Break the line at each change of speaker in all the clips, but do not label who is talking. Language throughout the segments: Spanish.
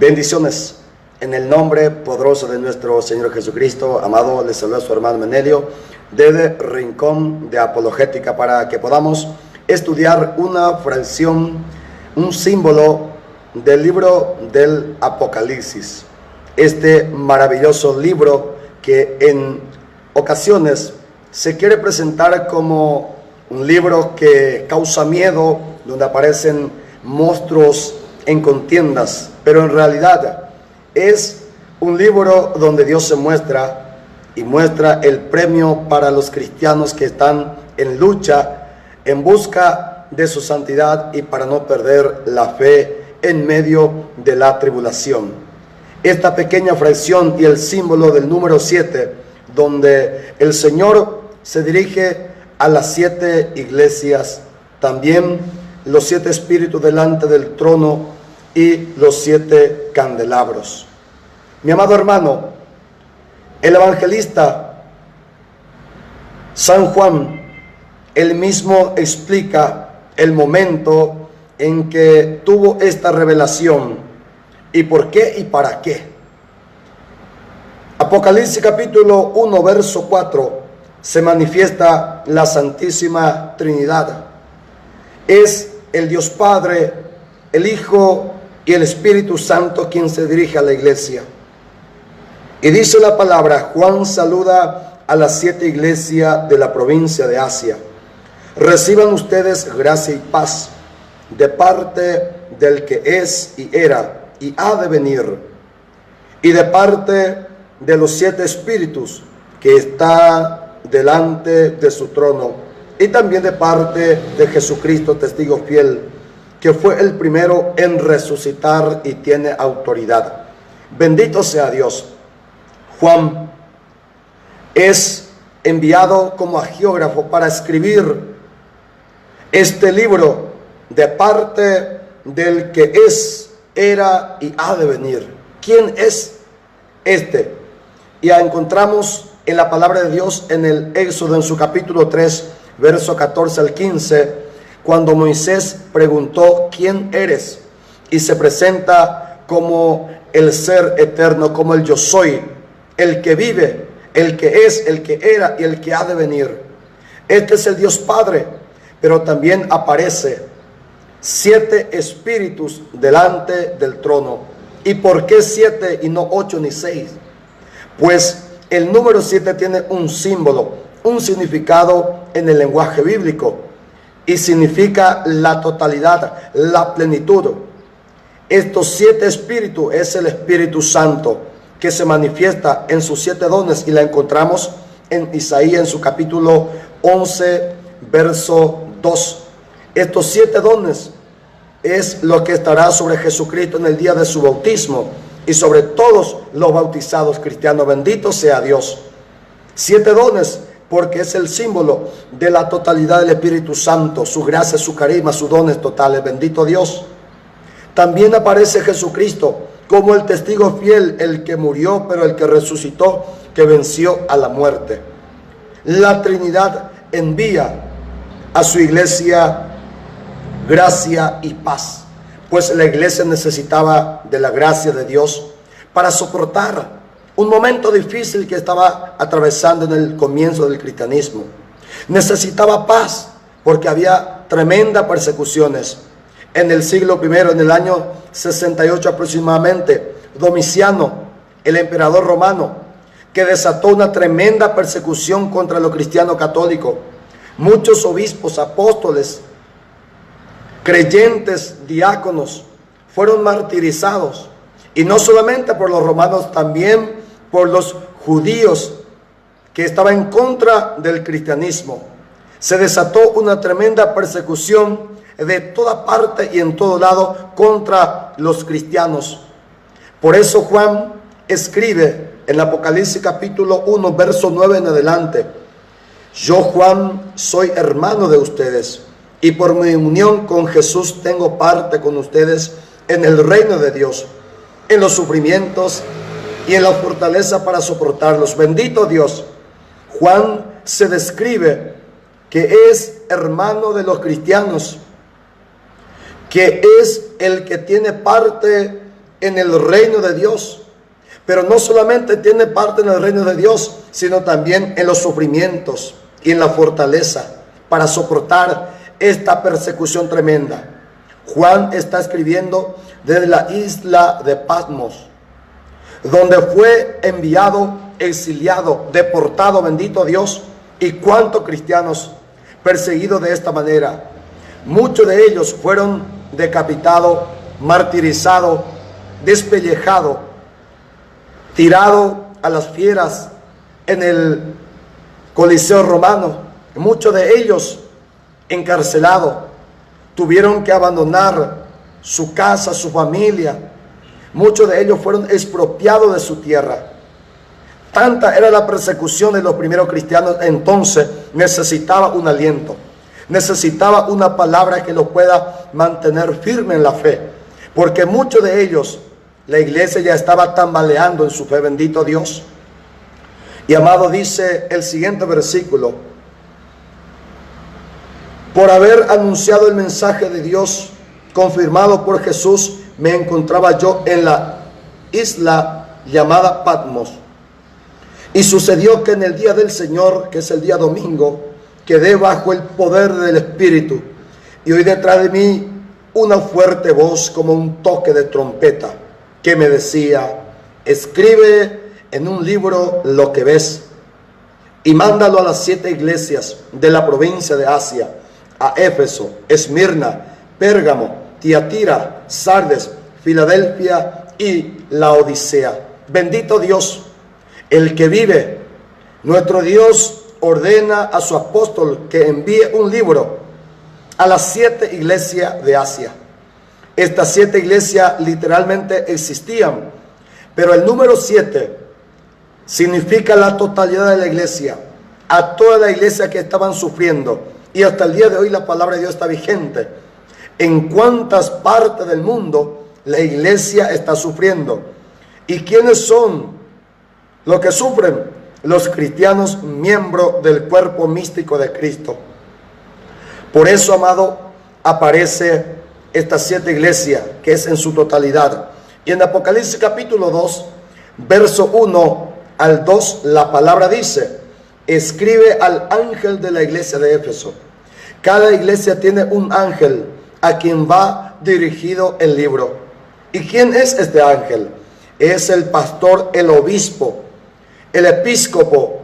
Bendiciones en el nombre poderoso de nuestro Señor Jesucristo. Amado, les saluda su hermano Menelio desde Rincón de Apologética, para que podamos estudiar una fracción, un símbolo del libro del Apocalipsis. Este maravilloso libro que en ocasiones se quiere presentar como un libro que causa miedo, donde aparecen monstruos en contiendas, pero en realidad es un libro donde Dios se muestra y muestra el premio para los cristianos que están en lucha, en busca de su santidad y para no perder la fe en medio de la tribulación. Esta pequeña fracción y el símbolo del número 7, donde el Señor se dirige a las 7 iglesias, también los 7 espíritus delante del trono y los 7 candelabros. Mi amado hermano, el evangelista San Juan, él mismo explica el momento en que tuvo esta revelación y por qué y para qué. Apocalipsis capítulo 1 verso 4 se manifiesta la Santísima Trinidad. Es el Dios Padre, el Hijo y el Espíritu Santo quien se dirige a la iglesia. Y dice la palabra: Juan saluda a las 7 iglesias de la provincia de Asia. Reciban ustedes gracia y paz de parte del que es y era y ha de venir, y de parte de los 7 espíritus que está delante de su trono, y también de parte de Jesucristo, testigo fiel, que fue el primero en resucitar y tiene autoridad. Bendito sea Dios. Juan es enviado como agiógrafo para escribir este libro de parte del que es, era y ha de venir. ¿Quién es este? Y encontramos en la palabra de Dios en el Éxodo, en su capítulo 3, verso 14 al 15, cuando Moisés preguntó: ¿quién eres? Y se presenta como el ser eterno, como el yo soy, el que vive, el que es, el que era y el que ha de venir. Este es el Dios Padre, pero también aparece 7 espíritus delante del trono. ¿Y por qué 7 y no 8 ni 6? Pues el número 7 tiene un símbolo, un significado en el lenguaje bíblico, y significa la totalidad, la plenitud. Estos 7 espíritus es el Espíritu Santo, que se manifiesta en sus 7 dones, y la encontramos en Isaías en su capítulo 11 verso 2. Estos 7 dones es lo que estará sobre Jesucristo en el día de su bautismo y sobre todos los bautizados cristianos. Bendito sea Dios. 7 dones, porque es el símbolo de la totalidad del Espíritu Santo, su gracia, su carisma, sus dones totales. Bendito Dios. También aparece Jesucristo como el testigo fiel, el que murió, pero el que resucitó, que venció a la muerte. La Trinidad envía a su iglesia gracia y paz, pues la iglesia necesitaba de la gracia de Dios para soportar un momento difícil que estaba atravesando en el comienzo del cristianismo. Necesitaba paz porque había tremendas persecuciones. En el siglo I, en el año 68 aproximadamente, Domiciano, el emperador romano, que desató una tremenda persecución contra los cristianos católicos. Muchos obispos, apóstoles, creyentes, diáconos fueron martirizados, y no solamente por los romanos, también por los judíos que estaban en contra del cristianismo. Se desató una tremenda persecución de toda parte y en todo lado contra los cristianos. Por eso Juan escribe en Apocalipsis capítulo 1 verso 9 en adelante: yo, Juan, soy hermano de ustedes, y por mi unión con Jesús tengo parte con ustedes en el reino de Dios, en los sufrimientos y en la fortaleza para soportarlos. Bendito Dios. Juan se describe que es hermano de los cristianos, que es el que tiene parte en el reino de Dios. Pero no solamente tiene parte en el reino de Dios, sino también en los sufrimientos y en la fortaleza para soportar esta persecución tremenda. Juan está escribiendo desde la isla de Patmos, donde fue enviado, exiliado, deportado, bendito Dios, y cuántos cristianos perseguidos de esta manera. Muchos de ellos fueron decapitados, martirizados, despellejados, tirados a las fieras en el Coliseo romano. Muchos de ellos encarcelados, tuvieron que abandonar su casa, su familia. Muchos de ellos fueron expropiados de su tierra. Tanta era la persecución de los primeros cristianos, entonces necesitaba un aliento, necesitaba una palabra que los pueda mantener firme en la fe, porque muchos de ellos, la iglesia ya estaba tambaleando en su fe, bendito Dios. Y amado, dice el siguiente versículo: por haber anunciado el mensaje de Dios confirmado por Jesús, me encontraba yo en la isla llamada Patmos. Y sucedió que en el día del Señor, que es el día domingo, quedé bajo el poder del Espíritu, y oí detrás de mí una fuerte voz como un toque de trompeta, que me decía: escribe en un libro lo que ves, y mándalo a las 7 iglesias de la provincia de Asia, a Éfeso, Esmirna, Pérgamo, Tiatira, Sardes, Filadelfia y Laodicea. Bendito Dios, el que vive. Nuestro Dios ordena a su apóstol que envíe un libro a las 7 iglesias de Asia. Estas 7 iglesias literalmente existían, pero el número 7 significa la totalidad de la iglesia, a toda la iglesia que estaban sufriendo. Y hasta el día de hoy la palabra de Dios está vigente. En cuántas partes del mundo la iglesia está sufriendo. ¿Y quiénes son los que sufren? Los cristianos, miembros del cuerpo místico de Cristo. Por eso, amado, aparece estas 7 iglesias, que es en su totalidad. Y en Apocalipsis capítulo 2, verso 1 al 2, la palabra dice: escribe al ángel de la iglesia de Éfeso. Cada iglesia tiene un ángel a quien va dirigido el libro. ¿Y quién es este ángel? Es el pastor, el obispo, el episcopo,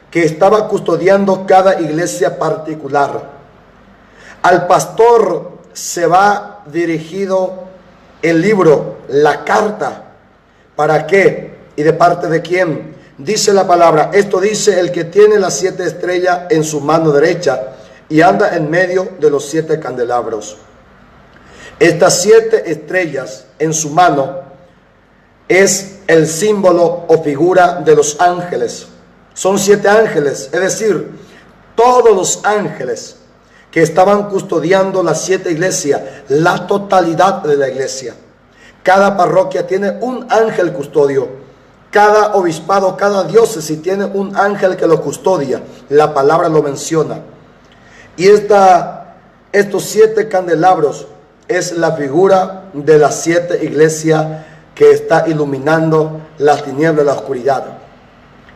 que estaba custodiando cada iglesia particular. Al pastor se va dirigido el libro, la carta. ¿Para qué? ¿Y de parte de quién? Dice la palabra: esto dice el que tiene las 7 estrellas en su mano derecha y anda en medio de los 7 candelabros. Estas 7 estrellas en su mano es el símbolo o figura de los ángeles. Son 7 ángeles, es decir, todos los ángeles que estaban custodiando las 7 iglesias, la totalidad de la iglesia. Cada parroquia tiene un ángel custodio. Cada obispado, cada diócesis tiene un ángel que lo custodia. La palabra lo menciona. Y estos 7 candelabros es la figura de las 7 iglesias que está iluminando las tinieblas de la oscuridad.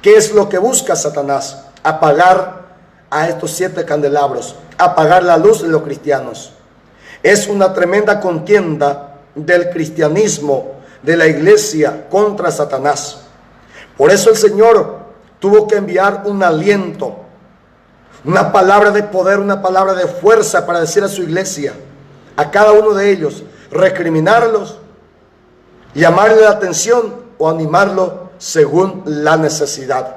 ¿Qué es lo que busca Satanás? Apagar a estos 7 candelabros, apagar la luz de los cristianos. Es una tremenda contienda del cristianismo, de la iglesia contra Satanás. Por eso el Señor tuvo que enviar un aliento, una palabra de poder, una palabra de fuerza para decir a su iglesia, a cada uno de ellos, recriminarlos, llamarle la atención o animarlo según la necesidad.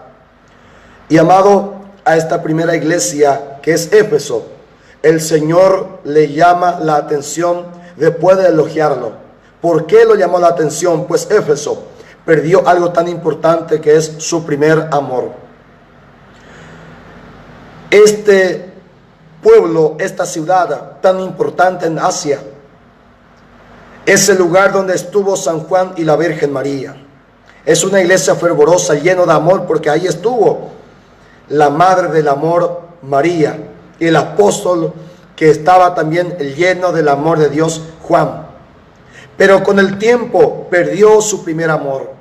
Y amado, a esta primera iglesia que es Éfeso, el Señor le llama la atención después de elogiarlo. ¿Por qué lo llamó la atención? Pues Éfeso perdió algo tan importante, que es su primer amor. Este pueblo, esta ciudad tan importante en Asia, es el lugar donde estuvo San Juan y la Virgen María. Es una iglesia fervorosa, llena de amor, porque ahí estuvo la madre del amor, María, y el apóstol que estaba también lleno del amor de Dios, Juan. pero con el tiempo perdió su primer amor.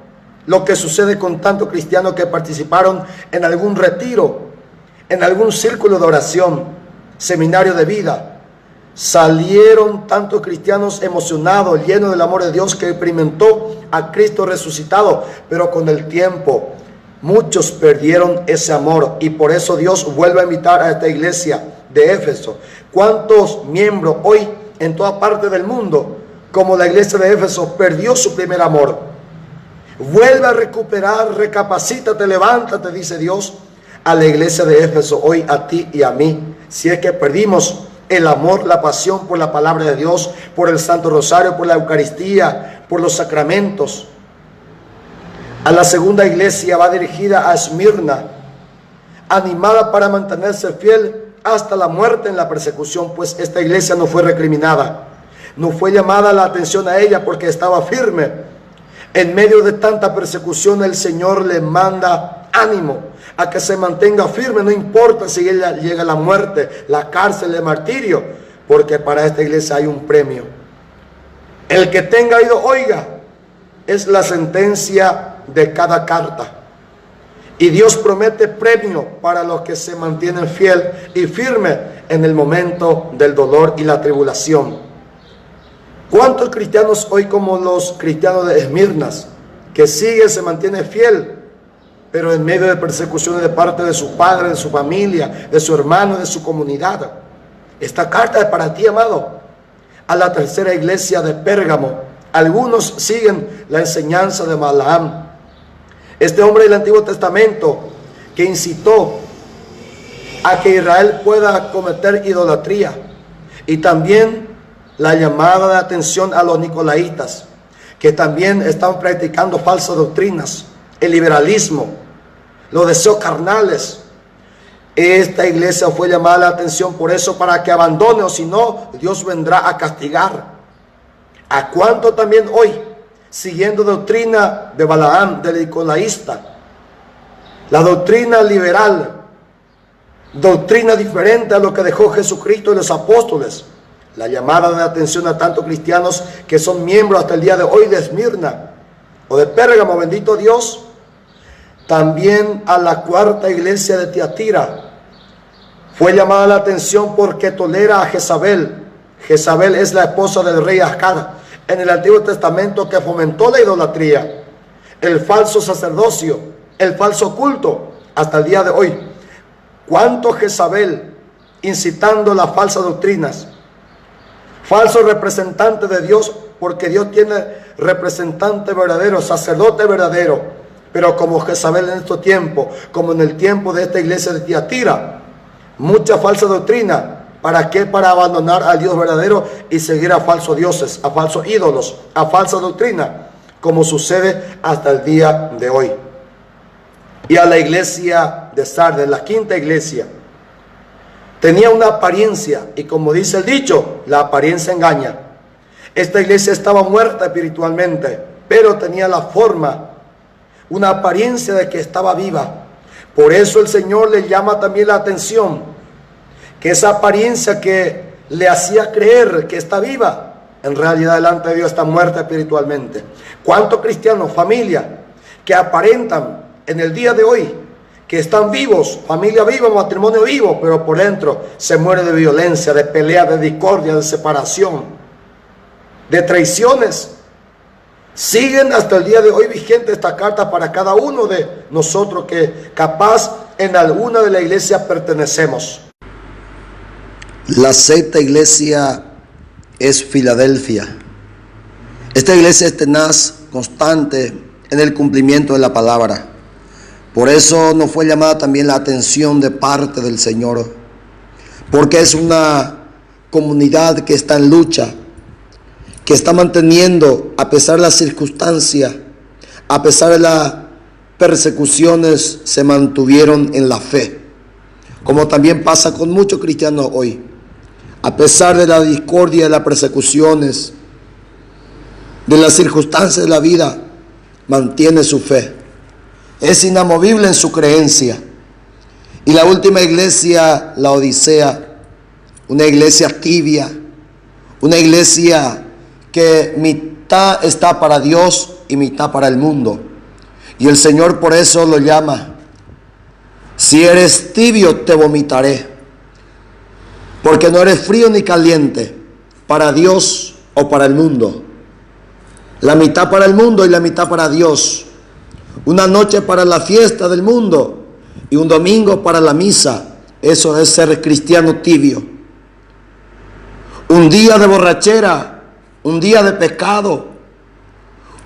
Lo que sucede con tantos cristianos que participaron en algún retiro, en algún círculo de oración, seminario de vida. Salieron tantos cristianos emocionados, llenos del amor de Dios, que experimentó a Cristo resucitado, pero con el tiempo muchos perdieron ese amor, y por eso Dios vuelve a invitar a esta iglesia de Éfeso. ¿Cuántos miembros hoy en toda parte del mundo, como la iglesia de Éfeso, perdió su primer amor? Vuelve a recuperar, recapacítate, levántate, dice Dios a la iglesia de Éfeso, hoy a ti y a mí. Si es que perdimos el amor, la pasión por la palabra de Dios, por el Santo Rosario, por la Eucaristía, por los sacramentos. A la segunda iglesia va dirigida a Esmirna, animada para mantenerse fiel hasta la muerte en la persecución, pues esta iglesia no fue recriminada, no fue llamada la atención a ella porque estaba firme. En medio de tanta persecución, el Señor le manda ánimo a que se mantenga firme, no importa si ella llega a la muerte, la cárcel, el martirio, porque para esta iglesia hay un premio. El que tenga oído, oiga, es la sentencia de cada carta. Y Dios promete premio para los que se mantienen fiel y firme en el momento del dolor y la tribulación. ¿Cuántos cristianos hoy, como los cristianos de Esmirna, que siguen, se mantienen fiel, pero en medio de persecuciones de parte de su padre, de su familia, de su hermano, de su comunidad? Esta carta es para ti, amado. A la tercera iglesia de Pérgamo, algunos siguen la enseñanza de Balaam, este hombre del Antiguo Testamento que incitó a que Israel pueda cometer idolatría, y también la llamada de atención a los nicolaitas, que también están practicando falsas doctrinas, el liberalismo, los deseos carnales. Esta iglesia fue llamada la atención por eso, para que abandone, o si no, Dios vendrá a castigar. ¿A cuánto también hoy, siguiendo doctrina de Balaam, del nicolaísta, la doctrina liberal, doctrina diferente a lo que dejó Jesucristo y los apóstoles? La llamada de atención a tantos cristianos que son miembros hasta el día de hoy de Esmirna o de Pérgamo, bendito Dios. También a la cuarta iglesia de Tiatira fue llamada la atención porque tolera a Jezabel. Jezabel es la esposa del rey Acab en el Antiguo Testamento, que fomentó la idolatría, el falso sacerdocio, el falso culto hasta el día de hoy. ¿Cuánto Jezabel incitando las falsas doctrinas? Falso representante de Dios, porque Dios tiene representante verdadero, sacerdote verdadero. Pero como Jezabel en estos tiempos, como en el tiempo de esta iglesia de Tiatira, mucha falsa doctrina. ¿Para qué? Para abandonar al Dios verdadero y seguir a falsos dioses, a falsos ídolos, a falsa doctrina, como sucede hasta el día de hoy. Y a la iglesia de Sardes, la quinta iglesia, tenía una apariencia, y como dice el dicho, la apariencia engaña. Esta iglesia estaba muerta espiritualmente, pero tenía la forma, una apariencia de que estaba viva. Por eso el Señor le llama también la atención, que esa apariencia que le hacía creer que está viva, en realidad delante de Dios está muerta espiritualmente. ¿Cuántos cristianos, familia, que aparentan en el día de hoy que están vivos, familia viva, matrimonio vivo, pero por dentro se muere de violencia, de pelea, de discordia, de separación, de traiciones? Siguen hasta el día de hoy vigente esta carta para cada uno de nosotros que capaz en alguna de la iglesia pertenecemos.
La sexta iglesia es Filadelfia. Esta iglesia es tenaz, constante en el cumplimiento de la palabra. Por eso nos fue llamada también la atención de parte del Señor, porque es una comunidad que está en lucha, que está manteniendo, a pesar de las circunstancias, a pesar de las persecuciones, se mantuvieron en la fe, como también pasa con muchos cristianos hoy. A pesar de la discordia, de las persecuciones, de las circunstancias de la vida, mantiene su fe. Es inamovible en su creencia. Y la última iglesia, la Odisea, una iglesia tibia, una iglesia que mitad está para Dios y mitad para el mundo. Y el Señor por eso lo llama: si eres tibio, te vomitaré. Porque no eres frío ni caliente, para Dios o para el mundo. La mitad para el mundo y la mitad para Dios. Una noche para la fiesta del mundo y un domingo para la misa. Eso es ser cristiano tibio. Un día de borrachera, un día de pecado,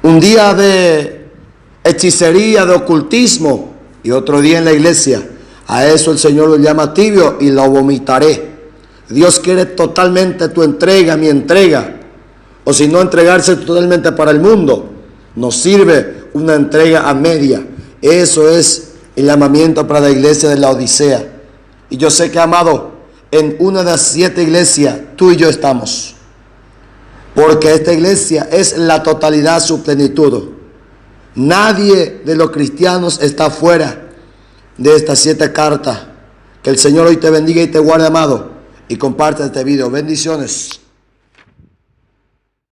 un día de hechicería, de ocultismo, y otro día en la iglesia. A eso el Señor lo llama tibio y lo vomitaré. Dios quiere totalmente tu entrega, mi entrega. O si no, entregarse totalmente para el mundo. Nos sirve una entrega a media. Eso es el llamamiento para la iglesia de la Odisea. Y yo sé que, amado, en una de las 7 iglesias, tú y yo estamos. Porque esta iglesia es la totalidad, su plenitud. Nadie de los cristianos está fuera de estas 7 cartas. Que el Señor hoy te bendiga y te guarde, amado. Y comparte este video. Bendiciones.